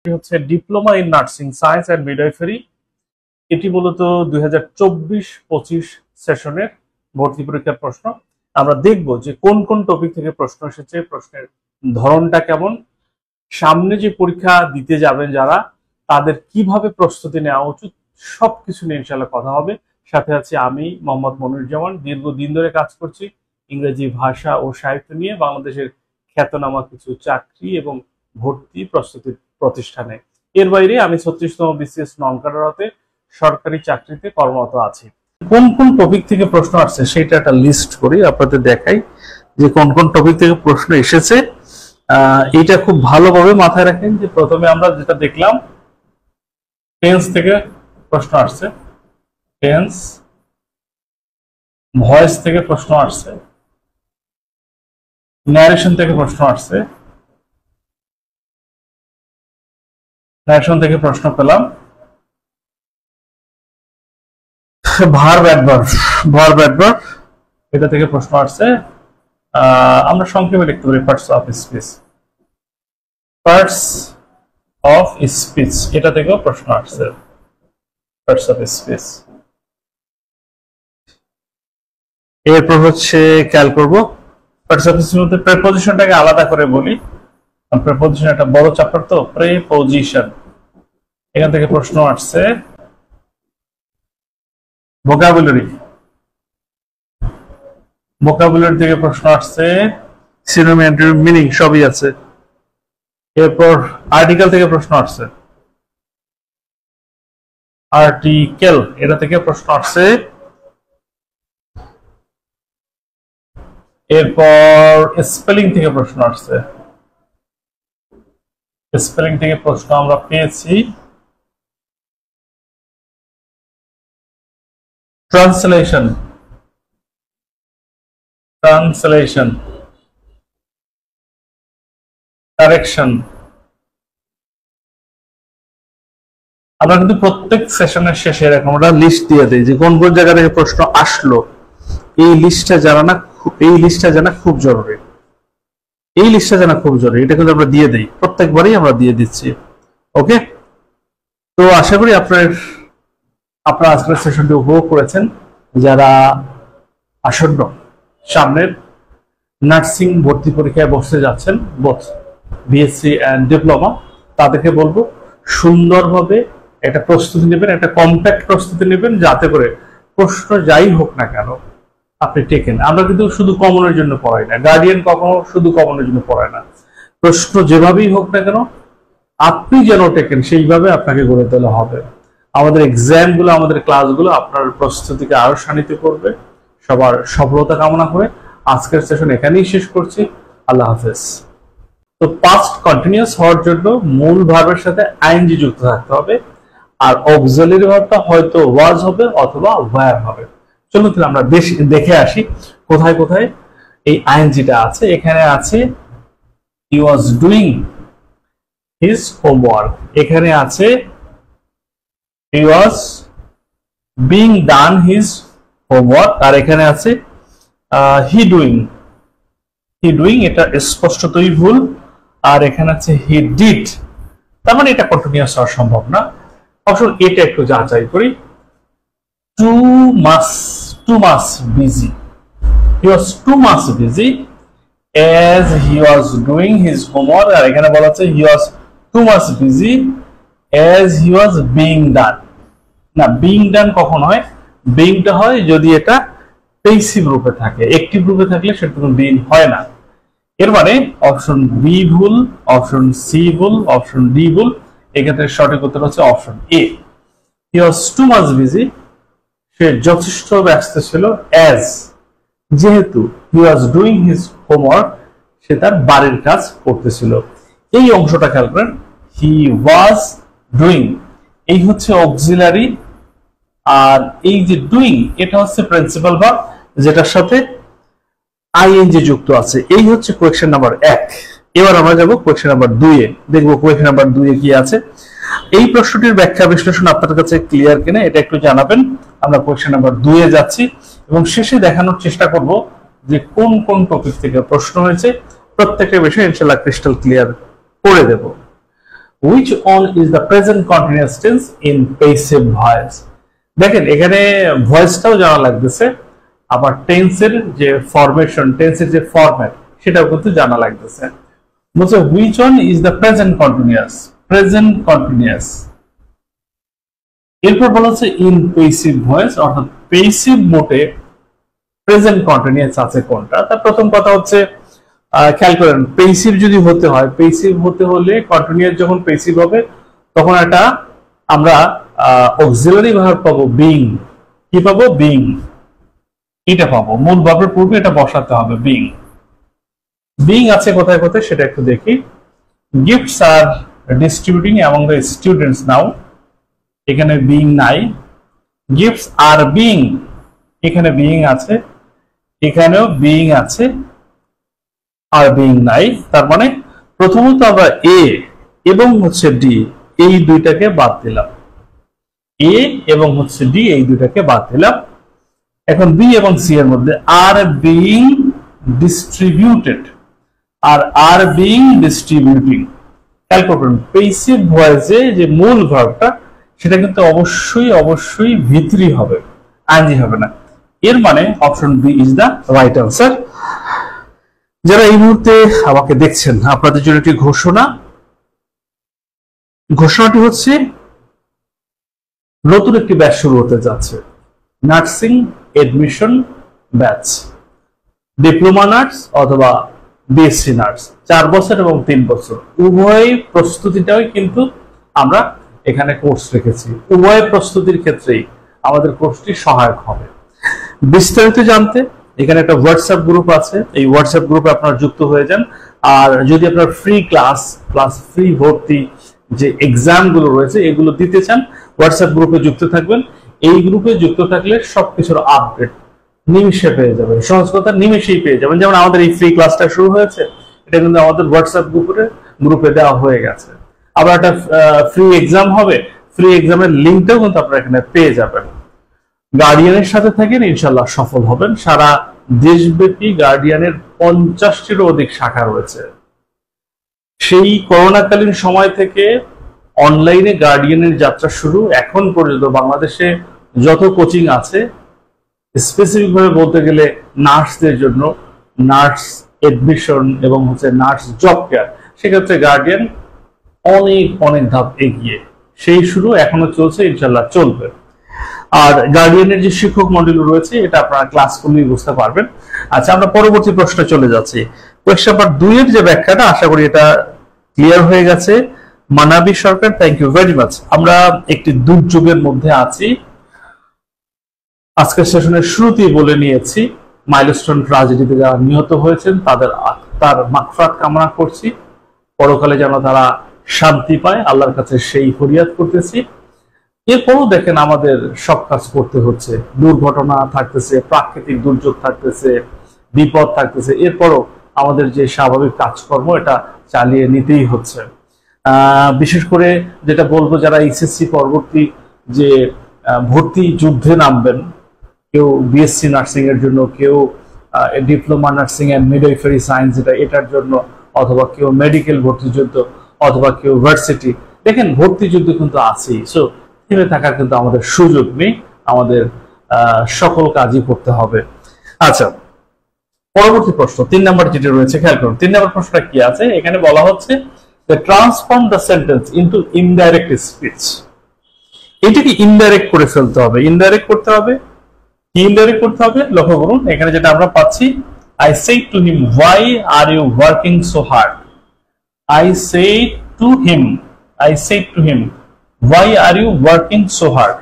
প্রশ্নটি হচ্ছে diploma in nursing science and midwifery. এটি মূলত 2024-25 সেশনের ভর্তি পরীক্ষার প্রশ্ন। আমরা দেখব যে কোন কোন টপিক থেকে প্রশ্ন এসেছে, প্রশ্নের ধরনটা কেমন, সামনে যে পরীক্ষা দিতে যাবেন যারা তাদের কিভাবে প্রস্তুতি নেওয়া উচিত, সবকিছু নিয়ে ইনশাআল্লাহ কথা হবে। সাথে আছি আমি মোহাম্মদ মনিরুজ্জামান, দীর্ঘদিন ধরে কাজ করছি ইংরেজি ভাষা ও সাহিত্য নিয়ে বাংলাদেশের খ্যাতনামা কিছু চাকরি এবং ভর্তি প্রস্তুতি প্রতিষ্ঠানে। এর বাইরে আমি 36তম বিসিএস নন ক্যাডারতে সরকারি চাকরিতে কর্মরত আছি। কোন কোন টপিক থেকে প্রশ্ন আসছে সেটা একটা লিস্ট করি, আপনাদের দেখাই যে কোন কোন টপিক থেকে প্রশ্ন এসেছে। এটা খুব ভালোভাবে মাথায় রাখেন যে প্রথমে আমরা যেটা দেখলাম টেন্স থেকে প্রশ্ন আসছে, টেন্স, ভয়েস থেকে প্রশ্ন আসছে, ন্যারেশন থেকে প্রশ্ন আসছে, ন্যারেশন থেকে প্রশ্ন পেলাম, ভার্ব অ্যাডভার্ব এটা থেকে প্রশ্ন আসছে। আমরা সংক্ষেপে লিখতে পারি parts of speech, parts of speech এটা থেকেও প্রশ্ন আসছে, পার্টস অফ স্পিচ। এরপর হচ্ছে খেয়াল করবো পার্টস অফ স্পিচ মধ্যে প্রেপোজিশনটাকে আলাদা করে বলি। প্রেপোজিশন একটা বড় চ্যাপ্টার, তো প্রেপোজিশন এখান থেকে প্রশ্ন আসছে। ভোকাবুলারি থেকে প্রশ্ন আসছে, সিনোনিম অ্যান্টোনিম মিনিং সবই আছে। এরপর আর্টিকেল থেকে প্রশ্ন আসছে, আর্টিকেল এটা থেকে প্রশ্ন আসছে। এরপর স্পেলিং থেকে প্রশ্ন আসছে, স্পেলিং থেকে প্রশ্ন আমরা পেয়েছি। Translation correction. আমরা কিন্তু প্রত্যেক সেশনের শেষে এরকম একটা লিস্ট দিয়ে দিই যে কোন কোন জায়গা থেকে প্রশ্ন আসলো। এই লিস্টটা জানা খুব জরুরি, এটা কিন্তু আমরা দিয়ে দিই, প্রত্যেকবারই আমরা দিয়ে দিচ্ছি। ওকে, তো আশা করি আপনারা আজকের সেশনটি উপভোগ করেছেন। যারা আসন্ন সামনের নার্সিং ভর্তি পরীক্ষায় বসতে যাচ্ছেন, বোথ বিএসসি এন্ড ডিপ্লোমা, তাদেরকে বলবো সুন্দরভাবে একটা প্রস্তুতি নেবেন, একটা কম্প্যাক্ট প্রস্তুতি নেবেন, যাতে করে প্রশ্ন যাই হোক না কেন আপনি টেকেন। আমরা কিন্তু শুধু কমনের জন্য পড়াই না, গার্ডিয়ান কখনো শুধু কমনের জন্য পড়ায় না। প্রশ্ন যেভাবেই হোক না কেন আপনি যেন টেকেন, সেইভাবে আপনাকে গড়ে তোলা হবে। আমাদের এক্সাম গুলো, আমাদের ক্লাসগুলো আপনার প্রস্তুতিকে আরো শানিত করবে। সবার সফলতা কামনা করে আজকের সেশন এখানেই শেষ করছি। আল্লাহ হাফেজ। তো পাস্ট কন্টিনিউয়াস হওয়ার জন্য মূল ভার্বের সাথে আইএনজি যুক্ত থাকতে হবে, আর অক্সিলারি ভার্বটা হয়তো ওয়াজ হবে অথবা ওয়্যার হবে। চলুন তাহলে আমরা দেখে আসি কোথায় কোথায় এই আইএনজিটা আছে। এখানে আছে he was doing his homework, এখানে আছে he was being done his homework, আর এখানে আছে হি ডুইং এটা স্পষ্টতই ভুল। আর এখানে আছে হি ডিড, তার মানে এটা কন্টিনিউয়াস হওয়া সম্ভব না। আসলে এটা একটু যাচাই করি। too much busy, he was too much busy as he was doing his homework, আর এখানে বলা আছে he was too much busy as he was being done। না, being done কখন হয়? beingটা হয় যদি এটা পেসিভ রূপে থাকে, অ্যাক্টিভ রূপে থাকলে সেটা কোনো being হয় না। এর মানে অপশন বি ভুল, অপশন সি ভুল, অপশন ডি ভুল। এক্ষেত্রে সঠিক উত্তর হচ্ছে option A, he was too much busy, সে যথেষ্ট ব্যস্ত ছিল, as যেহেতু he was doing his homework, সে তার বাড়ির কাজ করতেছিল। এই অংশটা খেয়াল করেন, he was doing এই হচ্ছে অক্সিলারি, আর এই যে ডুইং এটা হচ্ছে প্রিন্সিপাল ভার্ব যেটার সাথে আইএনজি যুক্ত আছে। এই হচ্ছে কোয়েশ্চেন নাম্বার 1। এবার আমরা যাব কোয়েশ্চেন নাম্বার 2 এ, দেখবো কোয়েশ্চেন নাম্বার 2 এ কি আছে। এই প্রশ্নটির ব্যাখ্যা বিশ্লেষণ আপনার কাছে ক্লিয়ার কিনা এটা একটু জানাবেন। আমরা কোয়েশ্চেন নাম্বার 2 এ যাচ্ছি এবং শেষে দেখানোর চেষ্টা করব যে কোন কোন টপিক থেকে প্রশ্ন হয়েছে। প্রত্যেকটা বিষয় ইনশাআল্লাহ ক্রিস্টাল ক্লিয়ার করে দেব। which one is the present continuous tense in passive voice? দেখেন এখানে ভয়েসটাও জানা লাগতেছে, আবার টেন্সের যে ফরমেশন, টেন্সের যে ফরম্যাট সেটাও কিন্তু জানা লাগতেছে। বলছে which one is the present continuous, present continuous। এরপর বলা হচ্ছে ইন পেসিভ ভয়েস, অর্থাৎ পেসিভ মোডে প্রেজেন্ট কন্টিনিউয়াস আছে কোনটা। তার প্রথম কথা হচ্ছে খেয়াল করেন, পেসিভ যদি হতে হয়, পেসিভ হতে হলে কন্টিনিউয়াস যখন পেসিভ হবে তখন একটা আমরা অক্সিলারি ভার্ব পাবো বিং। কি পাবো? বিং, এটা পাবো। মূল ভার্বের পূর্বে এটা বসাতে হবে, বিং। বিং আছে কোথায় কোথায় সেটা একটু দেখি। Gifts are distributing among the students now, এখানে বিং নাই। গিফটস আর বিং, এখানে বিং আছে, এখানেও বিং আছে, আর বিং নাই। তার মানে প্রথমত আমরা এ এবং হচ্ছে ডি এই দুইটাকে বাদ দিলাম, এ এবং হচ্ছে ডি এই দুইটাকে বাদ দিলাম। এখন বি এবং সি এর মধ্যে আর বিং ডিস্ট্রিবিউটেড আর আর বিং ডিস্ট্রিবিউটিং। খেয়াল করবেন পেসিভ ভয়েসে যে মূল ভার্বটা সেটা কিন্তু অবশ্যই অবশ্যই ভিতরি হবে, আইএনজি হবে না। এর মানে option B is the right answer. যারা এই মুহূর্তে আমাকে দেখছেন, আপনাদের জন্য একটি ঘোষণা। ঘোষণাটি হচ্ছে নতুন একটি ব্যাচ শুরু হতে যাচ্ছে, nursing admission batch. Diploma nurse অথবা বিএসসি নার্স, 4 বছর এবং 3 বছর উভয় প্রস্তুতিটাই কিন্তু আমরা এখানে কোর্স রেখেছি। উভয় প্রস্তুতির ক্ষেত্রেই আমাদের কোর্সটি সহায়ক হবে। বিস্তারিত জানতে এখানে একটা হোয়াটসঅ্যাপ গ্রুপ আছে, এই হোয়াটসঅ্যাপ গ্রুপে আপনারা যুক্ত হয়ে যান। আর যদি আপনার ফ্রি ক্লাস প্লাস ফ্রি ভর্তি যে এক্সাম গুলো রয়েছে এগুলো দিতে চান, হোয়াটসঅ্যাপ গ্রুপে যুক্ত থাকবেন। এই গ্রুপে যুক্ত থাকলে সবকিছুর আপডেট নিমিষে পেয়ে যাবেন, সহজ কথা নিমিষেই পেয়ে যাবেন। যেমন আমাদের এই ফ্রি ক্লাসটা শুরু হয়েছে, এটা কিন্তু আমাদের হোয়াটসঅ্যাপ গ্রুপে দেওয়া হয়ে গেছে। আবার একটা ফ্রি এক্সাম হবে, ফ্রি এক্সামের লিঙ্কটাও কিন্তু আপনারা এখানে পেয়ে যাবেন। গার্ডিয়ানের সাথে থাকেন, ইনশাল্লাহ সফল হবেন। সারা দেশব্যাপী গার্ডিয়ানের 50টিরও অধিক শাখা রয়েছে। সেই করোনাকালীন সময় থেকে অনলাইনে গার্ডিয়ানের যাত্রা শুরু, এখন পর্যন্ত বাংলাদেশে যত কোচিং আছে, স্পেসিফিক ভাবে বলতে গেলে নার্সদের জন্য, নার্স এডমিশন এবং হচ্ছে নার্স জব কেয়ার, সেক্ষেত্রে গার্ডিয়ান অনেক অনেক ধাপ এগিয়ে। সেই শুরু এখনো চলছে, ইনশাল্লাহ চলবে। আর গার্ডিয়ানের যে শিক্ষক মন্ডলী রয়েছে এটা আপনারা ক্লাস করলেই বুঝতে পারবেন। আচ্ছা, আমরা পরবর্তী প্রশ্নে চলে যাচ্ছি। কোয়েশ্চন নাম্বার 2 এর যে ব্যাখ্যাটা, আশা করি এটা ক্লিয়ার হয়ে গেছে। মানাবী সরকার, থ্যাংক ইউ ভেরি মাচ। আমরা একটি দুর্যোগের মধ্যে আছি। আজকের সেশনের শুরুতেই বলে নিয়েছি, মাইলস্টোন ট্র্যাজেডিতে যারা নিহত হয়েছেন তাদের আত্মার মাগফিরাত কামনা করছি, পরকালে যেন তারা শান্তি পায়, আল্লাহর কাছে সেই ফরিয়াদ করতেছি। এরপরও দেখেন আমাদের সব কাজ করতে হচ্ছে, দুর্ঘটনা থাকতেছে, প্রাকৃতিক দুর্যোগ থাকতেছে, বিপদ থাকতেছে, এরপরও আমাদের যে স্বাভাবিক কাজকর্ম এটা চালিয়ে নিতেই হচ্ছে। বিশেষ করে যেটা বলবো, যারা এইচএসসি পরবর্তী যে ভর্তি যুদ্ধে নামবেন, কেউ বিএসসি নার্সিং এর জন্য, কেউ diploma nursing and midwifery science এটার জন্য, অথবা কেউ মেডিকেল ভর্তি যুদ্ধ, অথবা কেউ ভার্সিটি, দেখেন ভর্তি যুদ্ধ কিন্তু আছেই। সো থেমে থাকার কিন্তু আমাদের সুযোগ নেই, আমাদের সকল কাজই করতে হবে। আচ্ছা, পরবর্তী প্রশ্ন 3 নম্বর যেটা রয়েছে, খেয়াল করুন 3 নম্বর প্রশ্নটা কি আছে। এখানে বলা হচ্ছে যে transform the sentence into indirect speech. এটাকে ইনডাইরেক্ট করে ফেলতে হবে। ইনডাইরেক্ট করতে হবে, কি ইনডাইরেক্ট করতে হবে? লক্ষ্য করুন এখানে যেটা আমরা পাচ্ছি, I said to him, why are you working so hard? I said to him, why are you working so hard?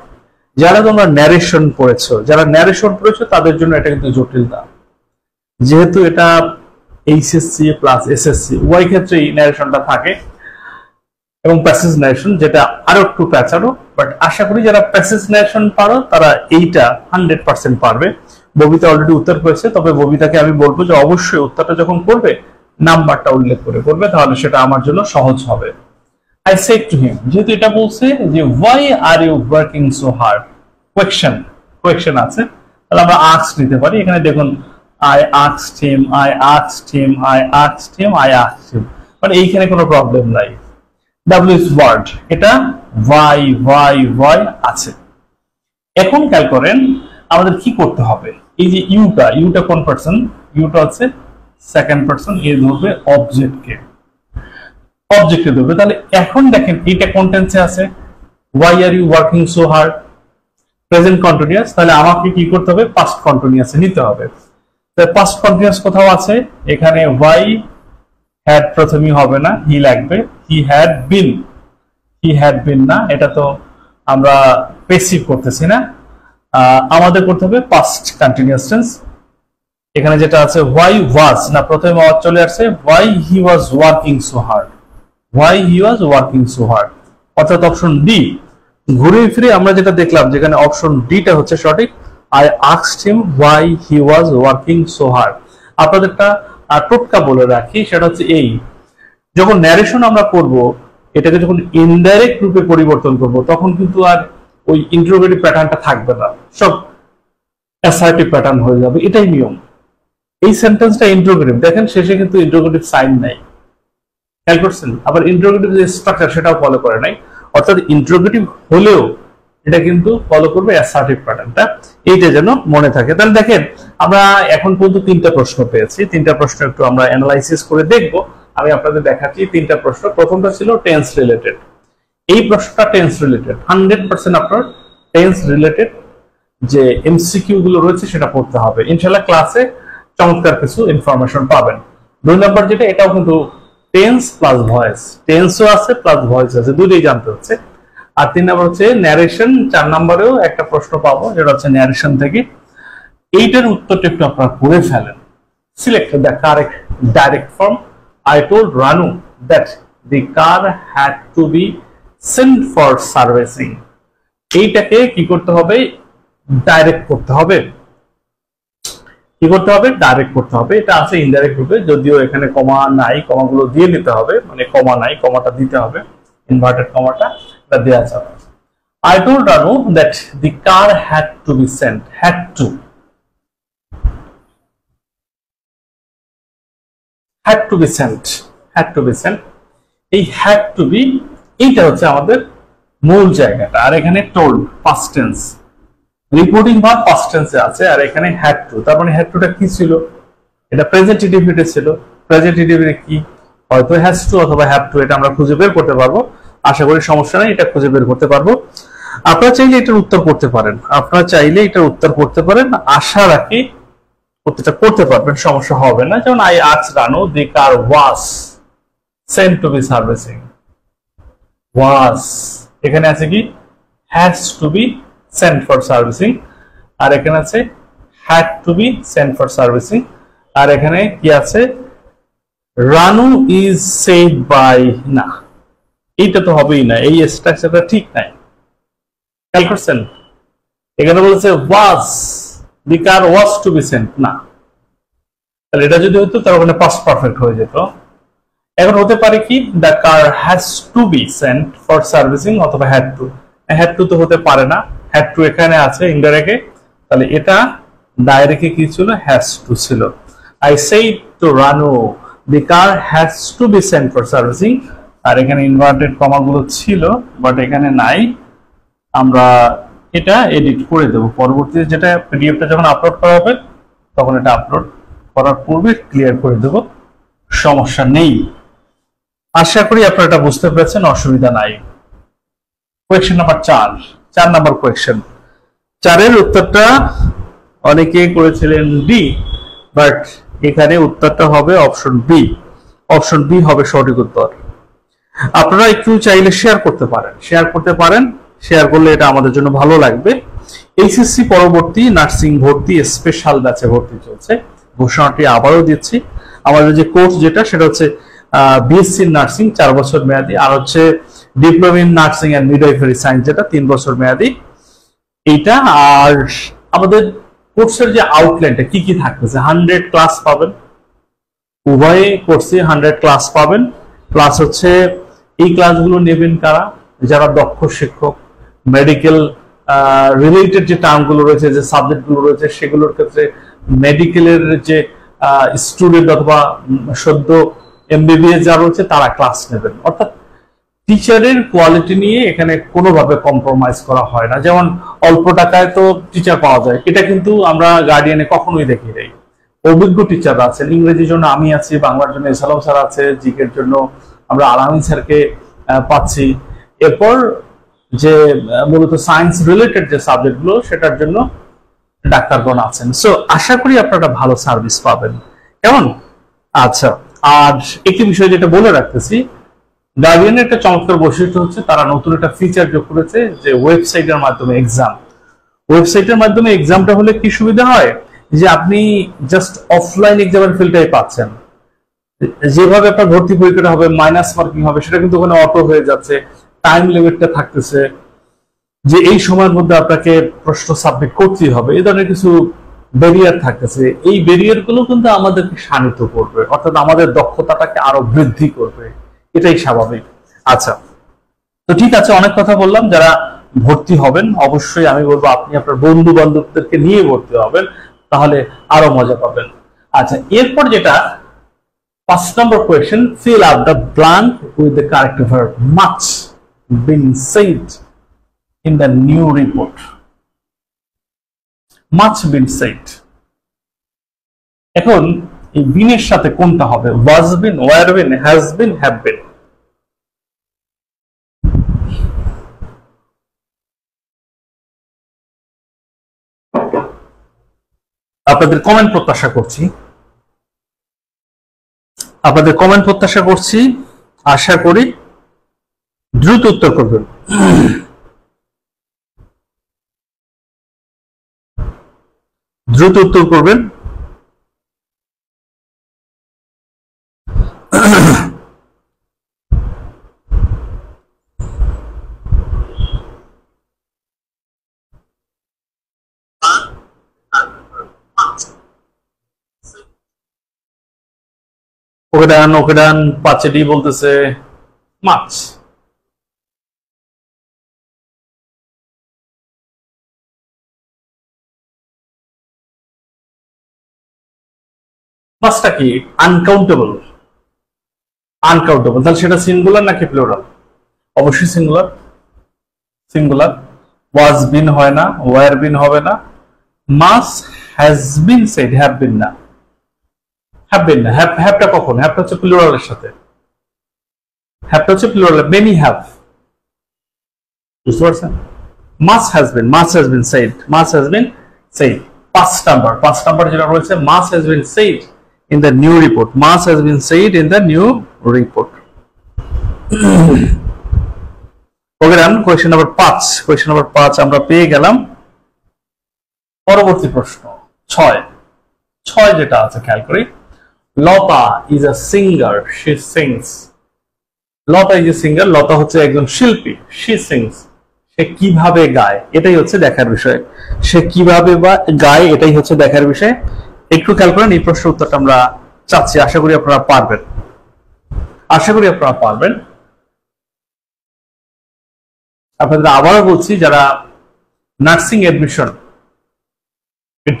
যারা তোমরা ন্যারেশন পড়েছো, তাদের জন্য এটা কিন্তু জটিলতা, যেহেতু এটা এইচএসসি প্লাস এসএসসি উভয় ক্ষেত্রেই ন্যারেশনটা থাকে, এবং প্যাসেজ ন্যারেশন যেটা আরো একটু প্যাচারো। বাট আশা করি যারা প্যাসেজ ন্যারেশন পারো তারা এইটা 100% পারবে। ববিতা অলরেডি উত্তর করেছে, তবে ববিতাকে আমি বলবো যে অবশ্যই উত্তরটা যখন করবে নাম্বারটা উল্লেখ করে করবে, তাহলে সেটা আমার জন্য সহজ হবে। I said to him, যেহেতু এটা বলছে যে why are you working so hard, question আছে, তাহলে আমরা asked নিতে পারি। এখানে দেখুন I asked him, মানে এইখানে কোনো প্রবলেম নাই। ডাব্লিউ ইজ ওয়ার্ড, এটা ওয়াই ওয়াই ওয়াই আছে। এখন খেয়াল করেন আমাদের কি করতে হবে, এই যে ইউটা কোন পার্সন, ইউটা হচ্ছে সেকেন্ড পার্সন, এ ধরবে অবজেক্টকে, অবজেক্টে ধরবে। তাহলে এখন দেখেন এটা কোন টেন্সে আছে, why are you working so hard, present continuous. তাহলে আমাকে কি করতে হবে, পাস্ট কন্টিনিউয়াস নিতে হবে। তাহলে পাস্ট কন্টিনিউয়াস কোথাও আছে, এখানে why had প্রথমেই হবে না, হি লাগবে, হি হ্যাড বিন না, এটা তো আমরা পেসিভ করতেছি না, আমাদের করতে হবে পাস্ট কন্টিনিউয়াস টেন্স। এখানে যেটা আছে why was না, প্রথমে ওয়াজ চলে আসছে, why he was working so hard, why he was working so hard, অর্থাৎ অপশন ডি। ঘুরে ফিরে আমরা যেটা দেখলাম যেখানে অপশন ডিটা হচ্ছে সঠিক, I asked him why he was working so hard। আপনাদেরটা টোটকা বলে রাখি, সেটা হচ্ছে এই, যখন ন্যারেশন আমরা করব, এটাকে যখন ইনডাইরেক্ট রূপে পরিবর্তন করব, তখন কিন্তু আর ওই ইন্টারোগেটিভ প্যাটার্নটা থাকবে না, সব অ্যাসার্টিভ প্যাটার্ন হয়ে যাবে, এটাই নিয়ম। এই সেন্টেন্সটা ইন্টারোগেটিভ, দেখেন শেষে কিন্তু ইন্টারোগেটিভ সাইন নাই, খেয়াল করছেন। আবার ইন্টারোগেটিভ যে স্ট্রাকচার সেটাও ফলো করে নাই, অর্থাৎ ইন্টারোগেটিভ হলেও এটা কিন্তু ফলো করবে অ্যাসার্টিভ প্যাটার্নটা, এইটা যেন মনে থাকে। তাহলে দেখেন আমরা এখন পর্যন্ত 3টা প্রশ্ন পেয়েছি, 3টা প্রশ্ন একটু আমরা অ্যানালাইসিস করে দেখব। আমি আপনাদের দেখাচ্ছি 3টা প্রশ্ন। প্রথমটা ছিল টেন্স রিলেটেড, এই প্রশ্নটা টেন্স রিলেটেড, 100% আপনার টেন্স রিলেটেড যে এমসিকিউ গুলো রয়েছে সেটা পড়তে হবে, ইনশাআল্লাহ ক্লাসে চমৎকার কিছু ইনফরমেশন পাবেন। 2 নম্বর যেটা, এটাও কিন্তু টেন্স প্লাস ভয়েস, টেন্সও আছে প্লাস ভয়েস আছে, দুটোই জানতে হচ্ছে। আর 3 নম্বর হচ্ছে ন্যারেশন, 4 নম্বরেও একটা প্রশ্ন পাবো যেটা হচ্ছে ন্যারেশন থেকে। এইটার উত্তরটা একটু আপনারা পড়ে ফেলেন। Select the correct direct form, I told Ranu that the car had to be sent for servicing। এইটাকে কি করতে হবে, ডাইরেক্ট করতে হবে, কি করতে হবে, ডাইরেক্ট করতে হবে। এটা আছে ইনডাইরেক্ট রূপে, যদিও এখানে কমা নাই, কমাগুলো দিয়ে নিতে হবে, মানে কমা নাই, কমাটা দিতে হবে, ইনভার্টেড কমাটা এটা দেওয়া যাবে। I told Ranu that the car had to be sent, had to be sent, had to be sent। এই had to be এইটা হচ্ছে আমাদের মূল জায়গাটা, আর এখানে told past tense, reporting verb past টেন্সে আছে, আর এখানে হ্যাড টু। তার মানে হ্যাড টুটা কি ছিল, এটা প্রেজেন্ট ইনডিফিনিট ছিল, প্রেজেন্ট ইনডিফিনিট কি, হয়তো হ্যাজ টু অথবা হ্যাভ টু, এটা আমরা খুঁজে বের করতে পারবো, আশা করি সমস্যা নেই, এটা খুঁজে বের করতে পারবো। আপনারা চাইলে এটার উত্তর করতে পারেন, আপনারা চাইলে এটার উত্তর করতে পারেন, আশা রাখি উত্তরটা করতে পারবেন, সমস্যা হবে না। যেমন I asked Ranu the car was sent to be servicing, was এখানে আছে কি has to be sent for servicing, আর এখানে আছে had to be sent for servicing, আর এখানে কি আছে Ranu is saved by, না এইটা তো হবেই না, এই স্ট্রাকচারটা ঠিক নাই, খেয়াল করছেন। এখানে বলছে was the car was to be sent, না, তাহলে এটা যদি হতো তার ওখানে পাস্ট পারফেক্ট হয়ে যেত। এখন হতে পারে কি the car has to be sent for servicing অথবা had to তো হতে পারে না, had to এখানে আছে ইনডাইরেক্টে, তাহলে এটা ডাইরেক্টে কি ছিল, has to ছিল। I said to Ranu the car has to be sent for servicing, আর এখানে ইনভার্টেড কমা গুলো ছিল বাট এখানে নাই, আমরা এটা এডিট করে দেব পরবর্তীতে, যেটা পিডিএফটা যখন আপলোড করা হবে তখন এটা আপলোড করার পূর্বে ক্লিয়ার করে দেব, সমস্যা নেই। আশা করি আপনারা এটা বুঝতে পেরেছেন, অসুবিধা নাই। কোয়েশ্চেন নাম্বার 4 নাম্বার কোয়েশ্চেন, 4-এর উত্তরটা অনেকে করেছিলেন ডি, বাট এখানে উত্তরটা হবে অপশন বি, অপশন বি হবে সঠিক উত্তর। আপনারা একটু চাইলে শেয়ার করতে পারেন, শেয়ার করলে এটা আমাদের জন্য ভালো লাগবে। এইচএসসি পরবর্তী নার্সিং ভর্তি স্পেশাল ব্যাচে ভর্তি চলছে, ঘোষণাটি আবারও দিচ্ছি। আমাদের যে কোর্স যেটা সেটা হচ্ছে বিএসসি নার্সিং 4 বছর মেয়াদি, আর হচ্ছে diploma in nursing and midwifery science যেটা 3 বছর মেয়াদি এইটা। আর আমাদের কোর্সের যে আউটলাইনটা কি কি থাকতেছে, 100 ক্লাস পাবেন, উভয় কোর্সে 100 ক্লাস পাবেন, প্লাস হচ্ছে এই ক্লাসগুলো নেবেন কারা, যারা দক্ষ শিক্ষক, মেডিকেল রিলেটেড যে টার্মগুলো রয়েছে, যে সাবজেক্টগুলো রয়েছে সেগুলোর ক্ষেত্রে মেডিকেলের যে স্টুডেন্ট অথবা সদ্য এমবিবিএস যারা রয়েছে তারা ক্লাস নেবেন। অর্থাৎ টিচারের কোয়ালিটি নিয়ে এখানে কোনোভাবে কম্প্রোমাইজ করা হয় না। যেমন অল্প টাকায় তো টিচার পাওয়া যায়, এটা কিন্তু আমরা গার্ডিয়ানে কখনোই দেখি নাই। অভিজ্ঞ টিচার আছেন, ইংরেজির জন্য আমি আছি, বাংলার জন্য সালাম স্যার আছে, জিকের জন্য আমরা আলামিন স্যারকে পাচ্ছি। এরপর যে মূলত সায়েন্স রিলেটেড যে সাবজেক্টগুলো সেটার জন্য ডাক্তারগণ আছেন। সো আশা করি আপনারা ভালো সার্ভিস পাবেন। কেমন? আচ্ছা, আর একটি বিষয় যেটা বলে রাখতেছি, গার্ডিয়ানের একটা চমৎকার বৈশিষ্ট্য হচ্ছে তারা নতুন একটা ফিচার যোগ করেছে যে ওয়েবসাইটের মাধ্যমে এক্সাম। ওয়েবসাইটের মাধ্যমে এক্সামটা হলে কি সুবিধা হয় যে আপনি জাস্ট অফলাইন এক্সামের ফিলটাই পাচ্ছেন। যেভাবে আপনার ভর্তি পরীক্ষাটা হবে, মাইনাস মার্কিং হবে, সেটা কিন্তু ওখানে অটো হয়ে যাচ্ছে। টাইম লিমিটটা থাকতেছে যে এই সময়ের মধ্যে আপনাকে প্রশ্ন সাবমিট করতেই হবে, এই ধরনের কিছু ব্যারিয়ার থাকতেছে। এই ব্যারিয়ার গুলো কিন্তু আমাদেরকে শানিত করবে, অর্থাৎ আমাদের দক্ষতাটাকে আরো বৃদ্ধি করবে, এটাই স্বাভাবিক। আচ্ছা, তো ঠিক আছে, অনেক কথা বললাম। যারা ভর্তি হবেন অবশ্যই আমি বলবো আপনি আপনার বন্ধু বান্ধবদেরকে নিয়ে ভর্তি হবেন, তাহলে আরো মজা পাবেন। আচ্ছা, এরপর যেটা 5 নম্বর question, fill out the blank with the correct verb much been said in the new report. much been said, এখন এই been এর সাথে কোনটা হবে? was been, were been, has been, have been। আপনাদের কমেন্ট প্রত্যাশা করছি, আপনাদের কমেন্ট প্রত্যাশা করছি। আশা করি দ্রুত উত্তর করবেন। দ্রুত উত্তর করবেন। ওকে ডান 5 বলতেছে মাছ। মাছটা কি? আনকাউন্টেবল। আনকাউন্টেবল, তাহলে সেটা সিঙ্গুলার নাকি প্লুরাল? অবশ্যই সিঙ্গুলার। সিঙ্গুলার। ওয়াজ বিন হয় না, ওয়ার বিন হবে না। Mass has been said, have been না। হ্যাভ বিন না। হ্যাভটা কখন? হ্যাভটা হচ্ছে প্লুরালের সাথে। হ্যাভটা হচ্ছে প্লুরাল, মেনি হ্যাভ। বুঝতে পারছেন? Mass has been, mass has been said, mass has been said. 5 number যেটা রয়েছে, mass has been said in the new report. Mass has been said in the new report. Okay, then question number 5. Question number 5 আমরা পেয়ে গেলাম। পরবর্তী প্রশ্ন 6 যেটা আছে খেয়াল করি। লতা is a singer, she sings. Lata is a singer, লতা হচ্ছে একজন শিল্পী, she sings. সে কিভাবে গায় এটাই হচ্ছে দেখার বিষয়। সে কিভাবে গায় এটাই হচ্ছে দেখার বিষয়। একটু খেয়াল করেন, এই প্রশ্নের উত্তরটা আমরা চাচ্ছি। আশা করি আপনারা পারবেন, আশা করি আপনারা পারবেন। আপনাদের আবারও বলছি, যারা নার্সিং এডমিশন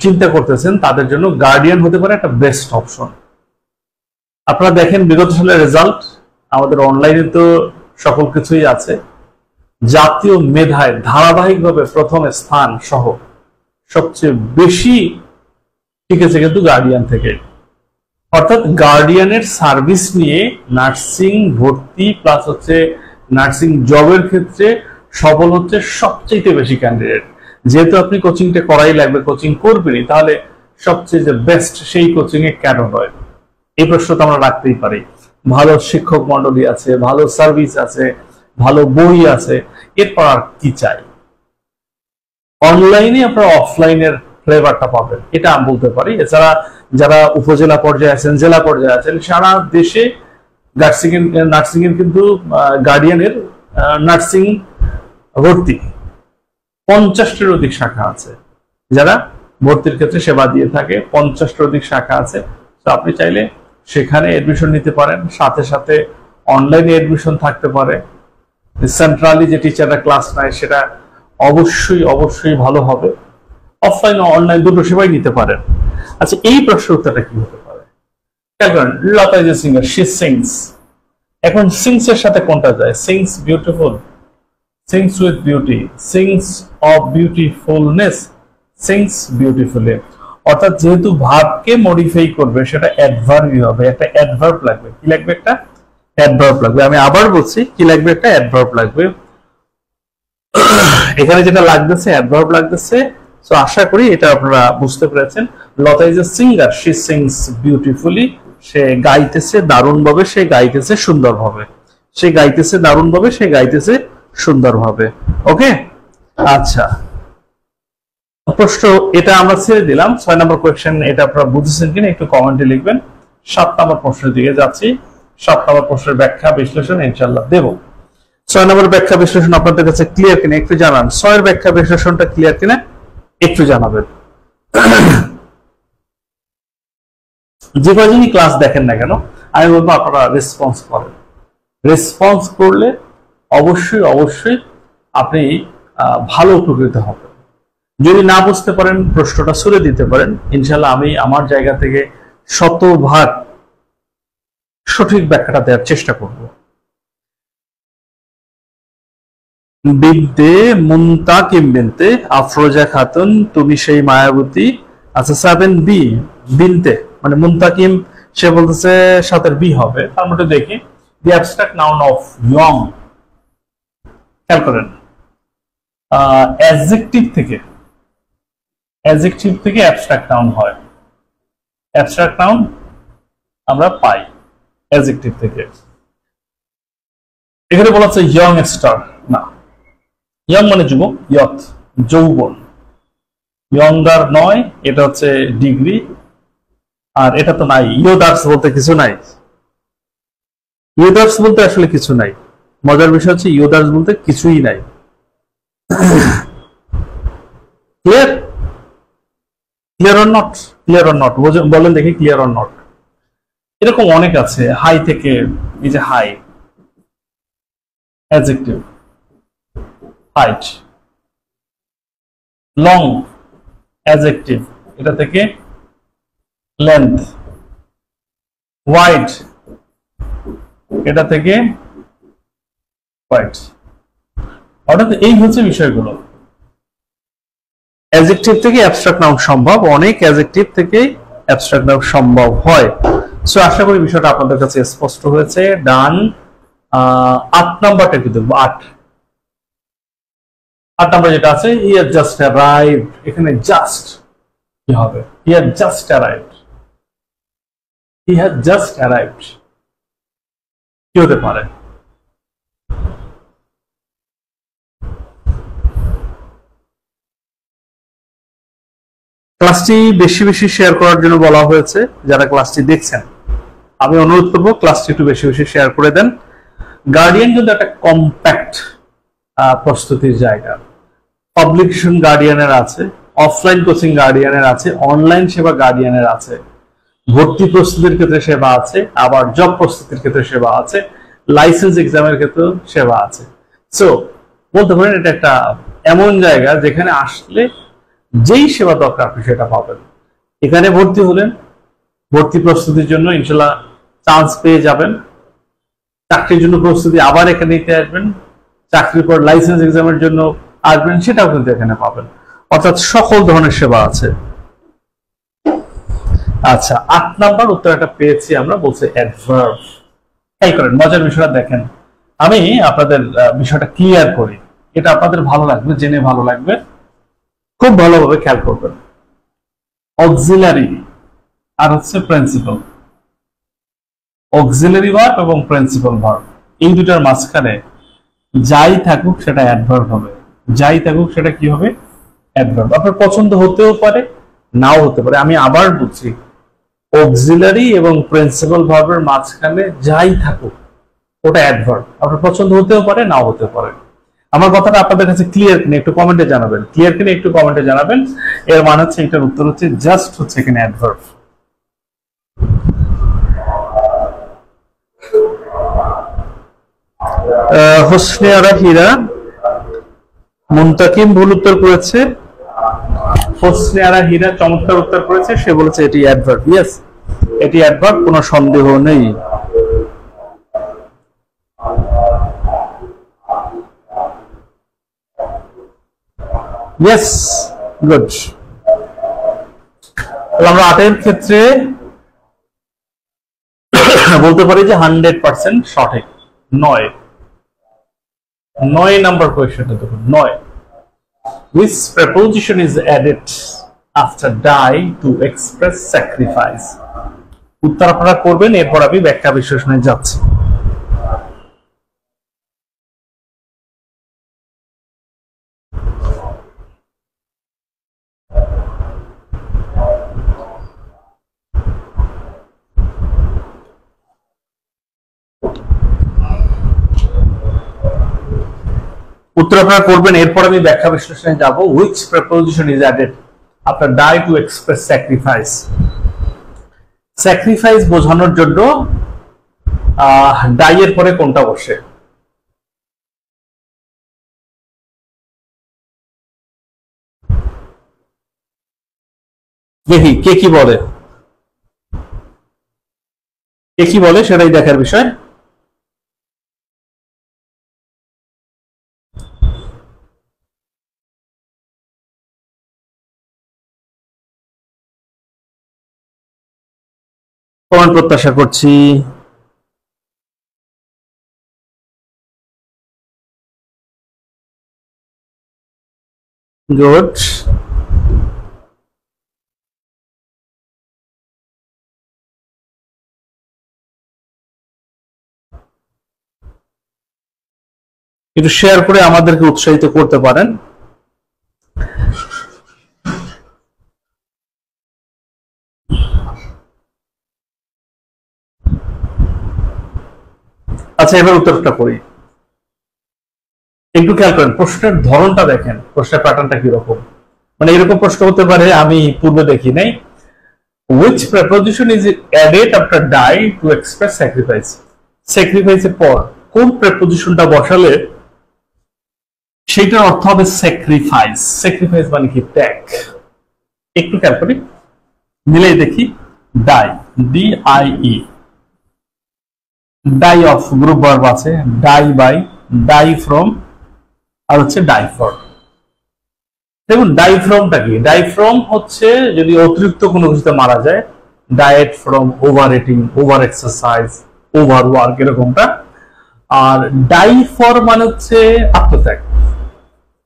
চিন্তা করতেছেন তাদের জন্য গার্ডিয়ান হতে পারে একটা বেস্ট অপশন। আপনারা দেখেন বিগত সালের রেজাল্ট, আমাদের অনলাইনে তো সকল কিছুই আছে। জাতীয় মেধায় ধারাবাহিকভাবে প্রথম স্থান সহ সবচেয়ে বেশি টিকেছে কিন্তু গার্ডিয়ান থেকে। অর্থাৎ গার্ডিয়ানের সার্ভিস নিয়ে নার্সিং ভর্তি প্লাস হচ্ছে নার্সিং জবের ক্ষেত্রে সফল হচ্ছে সবচেয়ে বেশি ক্যান্ডিডেট। যেহেতু আপনি কোচিংটা করাই লাগবে, কোচিং করবেনই, তাহলে সবচেয়ে যে বেস্ট সেই কোচিং এ কেন নয়? এই প্রশ্ন তো আমরা রাখতেই পারি। ভালো শিক্ষক মন্ডলী আছে, ভালো সার্ভিস আছে, ভালো বই আছে, এরপর আর কি চাই? অনলাইনে আপনারা অফলাইনের ফ্লেভারটা পাবেন, এটা আমি বলতে পারি। এছাড়া যারা উপজেলা পর্যায়ে আছেন, জেলা পর্যায়ে আছেন, সারা দেশে নার্সিং এর কিন্তু গার্ডিয়ানের নার্সিং ভর্তি 50টার অধিক শাখা আছে। যারা ভর্তির ক্ষেত্রে সেবা দিয়ে থাকে 50টার অধিক শাখা আছে। তো আপনি চাইলে সেখানে এডমিশন নিতে পারেন, সাথে সাথে অনলাইনে এডমিশন থাকতে পারে। সেন্ট্রালি যে টিচাররা ক্লাস নেয় সেটা অবশ্যই অবশ্যই ভালো হবে। অফলাইন ও অনলাইন দুটো সেবাই নিতে পারেন। আচ্ছা, এই প্রশ্নের উত্তরটা কি হতে পারে? Lata is a singer, she sings. এখন সিংস এর সাথে কোনটা যায়? Sings beautiful, sings with beauty, sings of beautifulness, sings beautifully. অর্থাৎ যেহেতু ভার্বকে মডিফাই করবে সেটা অ্যাডভার্বই হবে, একটা অ্যাডভার্ব লাগবে। কি লাগবে? একটা অ্যাডভার্ব লাগবে। আমি আবার বলছি, কি লাগবে? একটা অ্যাডভার্ব লাগবে। এখানে যেটা লাগতেছে অ্যাডভার্ব লাগতেছে। সো আশা করি এটা আপনারা বুঝতে পেরেছেন। Lata is a singer, she sings beautifully. সে গাইতেছে দারুণভাবে, সে গাইতেছে সুন্দরভাবে, সে গাইতেছে দারুণভাবে, সে গাইতেছে সুন্দরভাবে। ওকে, আচ্ছা, প্রশ্ন এটা আমরা ছেড়ে দিলাম। 6 নম্বর কোয়েশ্চেন, এটা আপনারা বুঝেছেন কিনা একটু কমেন্টে লিখবেন। 7 নম্বর প্রশ্নের দিকে যাচ্ছি। 7 নম্বর প্রশ্নের ব্যাখ্যা বিশ্লেষণ ইনশাআল্লাহ দেব। 6 নম্বর ব্যাখ্যা বিশ্লেষণ আপনাদের কাছে ক্লিয়ার কিনা একটু জানান। 6 এর ব্যাখ্যা বিশ্লেষণটা ক্লিয়ার কিনা একটু জানাবেন। যে কয়জনই ক্লাস দেখেন না কেন, আমি বলবো আপনারা রেসপন্স করেন। রেসপন্স করলে অবশ্যই অবশ্যই আপনি ভালো উপকৃত হবেন। যদি না বুঝতে পারেন প্রশ্নটা ছুড়ে দিতে পারেন, ইনশাল্লাহ আমি আমার জায়গা থেকে শতভাগ সঠিক ব্যাখ্যাটা দেওয়ার চেষ্টা করব। বিনতে মুনতাকিম বিনতে আফরোজা খাতুন, তুমি সেই মায়াবতী। আচ্ছা, 7B বিনতে মানে মুনতাকিম, সে বলতেছে 7 বি হবে। তার মধ্যে দেখি দি অ্যাবস্ট্রাক্ট নাউন অফ ইয়ং। খেয়াল করেন, অ্যাডজেক্টিভ থেকে অ্যাবস্ট্রাক্ট নাউন হয়। অ্যাবস্ট্রাক্ট নাউন আমরা পাই অ্যাডজেক্টিভ থেকে। এখানে বলা হচ্ছে ইয়ং স্টার, না, ইয়ং মানে যুবক, ইয়থ যৌবন, ইয়ঙ্গার নয়, এটা হচ্ছে ডিগ্রি। আর এটা তো নাই, ইয়োদার্স বলতে কিছু নাই। ইয়োদার্স বলতে আসলে কিছু নাই। মজার বিষয় হচ্ছে ইয়োদার্স বলতে কিছুই নাই। Clear? Clear or not? Clear or not বলেন দেখি, ক্লিয়ার অর নট? এরকম অনেক আছে। হাই থেকে, এই যে high adjective, height. Long adjective, এটা থেকে লেন্থ। ওয়াইড, এটা থেকে ওয়াইড। অর্থাৎ এই হচ্ছে বিষয়গুলো। অ্যাডজেক্টিভ থেকে অ্যাবস্ট্রাক্ট নাউন সম্ভব, অনেক অ্যাডজেক্টিভ থেকে অ্যাবস্ট্রাক্ট নাউন সম্ভব হয়। সো আশা করি বিষয়টা আপনাদের কাছে স্পষ্ট হয়েছে। ডান। 8 নাম্বারটা কি দেখবো? 8 নাম্বার যেটা আছে, হি হ্যাজ জাস্ট অ্যারাইভড। এখানে জাস্ট কি হবে? He has just arrived. He has just arrived কি হতে পারে? ক্লাসটি বেশি বেশি শেয়ার করার জন্য বলা হয়েছে। যারা ক্লাসটি দেখছেন, আমি অনুরোধ করবো ক্লাসটি একটু বেশি বেশি শেয়ার করে দেন। গার্ডিয়ান কিন্তু একটা কম্প্যাক্ট প্রস্তুতির জায়গা। পাবলিকেশন গার্ডিয়ানের আছে, অফলাইন কোচিং গার্ডিয়ানের আছে, অনলাইন সেবা গার্ডিয়ানের আছে, ভর্তি প্রস্তুতির ক্ষেত্রে সেবা আছে, আবার জব প্রস্তুতির ক্ষেত্রে সেবা আছে, লাইসেন্স এক্সামের ক্ষেত্রেও সেবা আছে। সো বলতে পারেন এটা একটা এমন জায়গা যেখানে আসলে যেই সেবা দরকার আপনি সেটা পাবেন। এখানে ভর্তি হলেন, ভর্তি প্রস্তুতির জন্য ইনশাল্লাহ চান্স পেয়ে যাবেন। চাকরির জন্য প্রস্তুতি আবার এখানে নিতে আসবেন, চাকরির পর লাইসেন্স এক্সামের জন্য আসবেন, সেটাও কিন্তু এখানে পাবেন। অর্থাৎ সকল ধরনের সেবা আছে। আচ্ছা, 8 নাম্বার উত্তর একটা পেয়েছি আমরা, বলছে অ্যাডভার্ব। এই করেন, মজার বিষয়টা দেখেন। আমি আপনাদের বিষয়টা ক্লিয়ার করি, এটা আপনাদের ভালো লাগবে, জেনে ভালো লাগবে। খুব ভালোভাবে খেয়াল করবেন। অক্সিলারি আর হচ্ছে প্রিন্সিপাল। অক্সিলারি ভার্ব এবং প্রিন্সিপাল ভার্ব, এই দুটার মাঝখানে যাই থাকুক সেটা অ্যাডভার্ব হবে। যাই থাকুক সেটা কি হবে? অ্যাডভার্ব। আপনার পছন্দ হতেও পারে, নাও হতে পারে। আমি আবার বলছি, অক্সিলারি এবং প্রিন্সিপাল ভার্বের মাঝখানে যাই থাকুক ওটা অ্যাডভার্ব। আপনার পছন্দ হতেও পারে, নাও হতে পারে। আমার কথাটা আপনাদের কাছে ক্লিয়ার কিনা একটু কমেন্টে জানাবেন। ক্লিয়ার কিনা একটু কমেন্টে জানাবেন। এর মানে হচ্ছে এটার উত্তর হচ্ছে জাস্ট হচ্ছে এখানে অ্যাডভার্ব। হোসনে আরা হীরা মুনতাকিম ভুল উত্তর করেছে। হোসনে আরা হীরা চমৎকার উত্তর করেছে, সে বলেছে এটি অ্যাডভার্ব। ইয়েস, এটি অ্যাডভার্ব, কোনো সন্দেহ নেই। Yes, good. আমরা 8 এর ক্ষেত্রে বলতে পারি যে 100% সঠিক। 9 নাম্বার কোয়েশ্চনটা দেখুন। 9, which preposition is added after die to express sacrifice? উত্তর আপনারা করবেন, এরপর আমি ব্যাখ্যা বিশ্লেষণে যাচ্ছি। উত্তর আপনারা করবেন, এরপর আমি ব্যাখ্যা বিশ্লেষণে যাব। which preposition is added after die to express sacrifice? Sacrifice বোঝানোর জন্য ডাই এর পরে কোনটা বসে? দেখি কে কি বলে, কে কি বলে সেটাই দেখার বিষয়। কমেন্ট প্রত্যাশা করছি। গুড। একটু শেয়ার করে আমাদেরকে উৎসাহিত করতে পারেন। আচ্ছা, এবার উত্তরটা করি। একটু খেয়াল করেন, প্রশ্নের ধরনটা দেখেন, প্রশ্নের প্যাটার্নটা কিরকম। মানে এরকম প্রশ্ন হতে পারে, আমি পূর্বে দেখি নাই। which preposition is added after die to express sacrifice? Sacrifice এর পর কোন প্রেপোজিশনটা বসালে সেটার অর্থ হবে স্যাক্রিফাইস। স্যাক্রিফাইস মানে কি? ত্যাগ। একটু খেয়াল করি, মিলাই দেখি। Die, DIE, die of group verb আছে, ডাই বাই, ডাই ফ্রম, আর হচ্ছে ডাই ফর। দেখুন ডাই ফ্রমটা কি? ডাই ফ্রম হচ্ছে যদি অতিরিক্ত কোনো কিছুতে মারা যায়, diet from over eating, over exercise, over work, এরকমটা। আর ডাই ফর মানে হচ্ছে আত্মত্যাগ।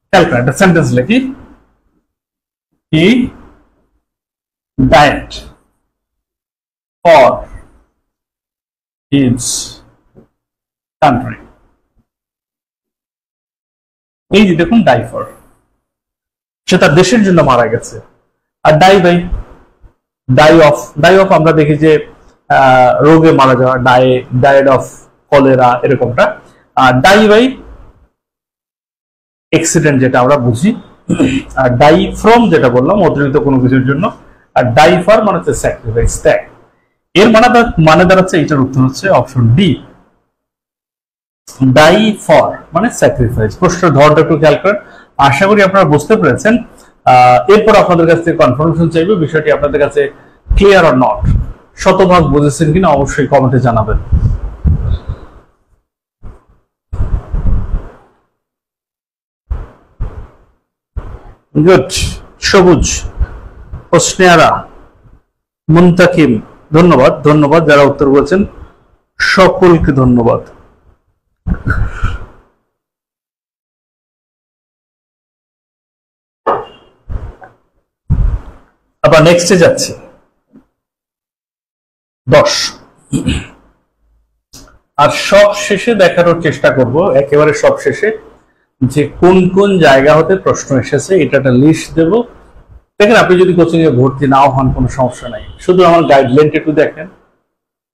খেয়াল করেন, একটা সেন্টেন্স লিখি, he died for his country. এই যে দেখুন ডাই ফর, সে তার দেশের জন্য মারা গেছে। আর die by, die of, die of আমরা দেখি যে রোগে মারা যাওয়া, ডায়েড অফ কলেরা, এরকমটা। আর ডাই বাই অ্যাক্সিডেন্ট যেটা আমরা বুঝি। আর ডাই ফ্রম যেটা বললাম অতিরিক্ত কোনো কিছুর জন্য। আর ডাই ফর মানে হচ্ছে স্যাক্রিফাইস, ত্যাগ। এর মানে দাঁড়াচ্ছে, এটার উত্তর হচ্ছে অপশন ডি, ডাই ফর মানে স্যাক্রিফাইস। প্রশ্নের ধরনটা একটু খেয়াল করেন, আশা করি আপনারা বুঝতে পেরেছেন। এরপর আপনাদের কাছ থেকে কনফার্মেশন চাইবে, বিষয়টি আপনাদের কাছে ক্লিয়ার অর নট, শতভাগ বুঝেছেন কিনা অবশ্যই কমেন্টে জানাবেন। গুড। সবুজ, হোসনেয়ারা, মুনতাকিম, ধন্যবাদ। ধন্যবাদ যারা উত্তর বলেছেন, সকলকে ধন্যবাদ। আবার নেক্সটে যাচ্ছি। 10 আর সব শেষে দেখানোর চেষ্টা করব, একেবারে সব শেষে, যে কোন কোন জায়গা হতে প্রশ্ন এসেছে, এটা একটা লিস্ট দেব। দেখেন, আপনি যদি কোচিং এ ভর্তি নাও হন কোনো সমস্যা নাই, শুধু আমার গাইডলাইনটা একটু দেখেন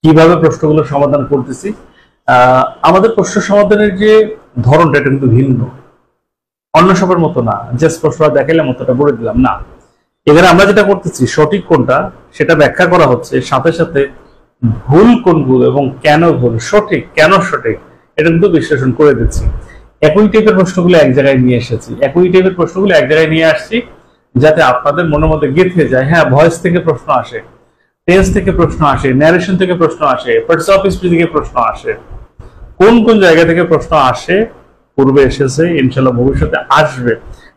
কিভাবে প্রশ্নগুলো সমাধান করতেছি। আমাদের প্রশ্ন সমাধানের যে ধরনটা এটা কিন্তু ভিন্ন, অন্য সবার মতো না। জাস্ট প্রশ্নটা দেখাইলাম, মতোটা বলে দিলাম না। এখানে আমরা যেটা করতেছি, সঠিক কোনটা সেটা ব্যাখ্যা করা হচ্ছে, সাথে সাথে ভুল কোনগুলো এবং কেন ভুল, সঠিক কেন সঠিক, এটা কিন্তু বিশ্লেষণ করে দিচ্ছি। একই টাইপের প্রশ্নগুলো এক জায়গায় নিয়ে এসেছি, একই টাইপের প্রশ্নগুলো এক জায়গায় নিয়ে আসছি, যাতে আপনাদের মনের মধ্যে গেঁথে যায়। হ্যাঁ, ভয়েস থেকে প্রশ্ন আসে, টেন্স থেকে প্রশ্ন আসে, ন্যারেশন থেকে প্রশ্ন আসে, পার্টস অফ স্পিচ থেকে প্রশ্ন আসে। কোন কোন জায়গা থেকে প্রশ্ন আসে, পূর্বে এসেছে, ইনশাআল্লাহ ভবিষ্যতে আসবে,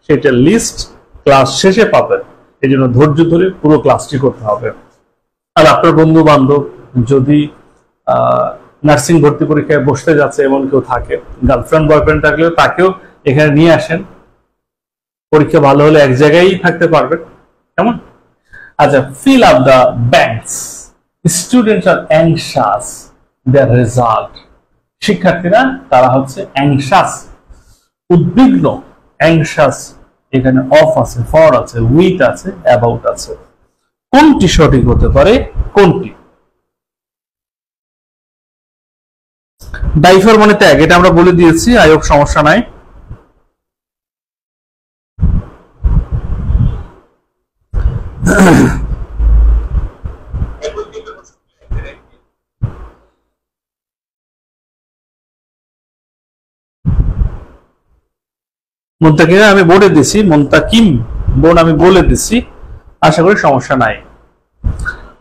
সেটা লিস্ট ক্লাস শেষে পাবেন। এই জন্য ধৈর্য ধরে পুরো ক্লাসটি করতে হবে। আর আপনার বন্ধু বান্ধব যদি নার্সিং ভর্তি পরীক্ষায় বসতে যাচ্ছে এমন কেউ থাকে, গার্লফ্রেন্ড বয়ফ্রেন্ড থাকলেও তাকেও এখানে নিয়ে আসেন। পরীক্ষা ভালো হলে এক জায়গায় থাকতে পারবেন, কেমন? আচ্ছা, fill up the blanks. Students are anxious their result. শিক্ষার্থীরা তারা হচ্ছে anxious, উদ্বিগ্ন। anxious এখানে অফ আছে, ফর আছে, উইথ আছে, অ্যাবাউট আছে। কোনটি সঠিক হতে পারে? কোনটি? ডাইফার মানে ত্যাগ, এটা আমরা বলে দিয়েছি, আয়োগ সমস্যা নাই। মুন্তাকিম আমি বলে দিছি, মুন্তাকিম বোন আমি বলে দিছি, আশা করি সমস্যা নাই,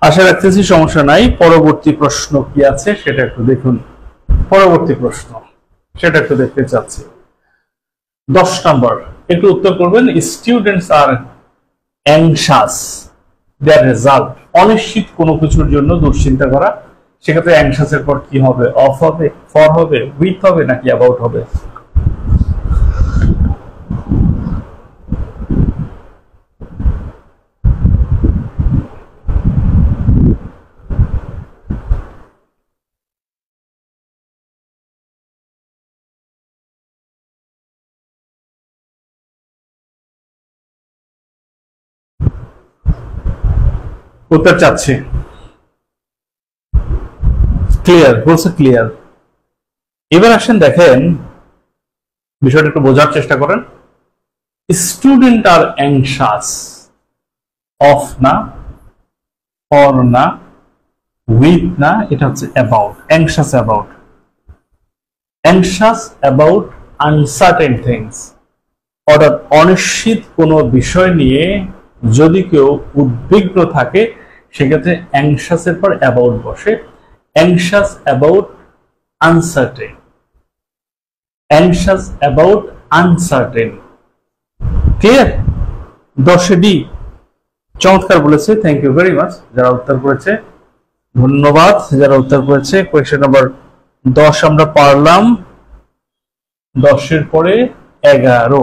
আশা রাখতেছি সমস্যা নাই। পরবর্তী প্রশ্ন কি আছে সেটা একটু দেখুন। পরবর্তী প্রশ্ন সেটা একটু দেখতে চাচ্ছি। 10 নম্বর একটু উত্তর করবেন। Students are anxious their result. অনিশ্চিত কোনো কিছুর জন্য দুশ্চিন্তা করা। সেক্ষেত্রে অ্যাংশাস এর পর কি হবে? অফ হবে, ফর হবে, উইথ হবে নাকি অ্যাবাউট হবে? উত্তর চাচ্ছি। ক্লিয়ার বলছে, ক্লিয়ার। এবার আসেন দেখেন বিষয়টা একটু বোঝার চেষ্টা করেন। স্টুডেন্ট আর অ্যাংশাস, অফ না, ফর না, উইথ না, এটা হচ্ছে about. Anxious about, anxious about uncertain things. অর্থাৎ অনিশ্চিত কোনো বিষয় নিয়ে যদি কেউ উদ্বিগ্ন থাকে সেক্ষেত্রে অ্যাংশাস এর পর অ্যাবাউট বসে। Anxious about uncertain, anxious about uncertain. Clear? 10 D চমৎকার বলেছে, থ্যাংক ইউ ভেরি মাচ যারা উত্তর করেছে, ধন্যবাদ যারা উত্তর করেছে। কোয়েশ্চেন নাম্বার 10 আমরা পারলাম। 10 এর পরে 11।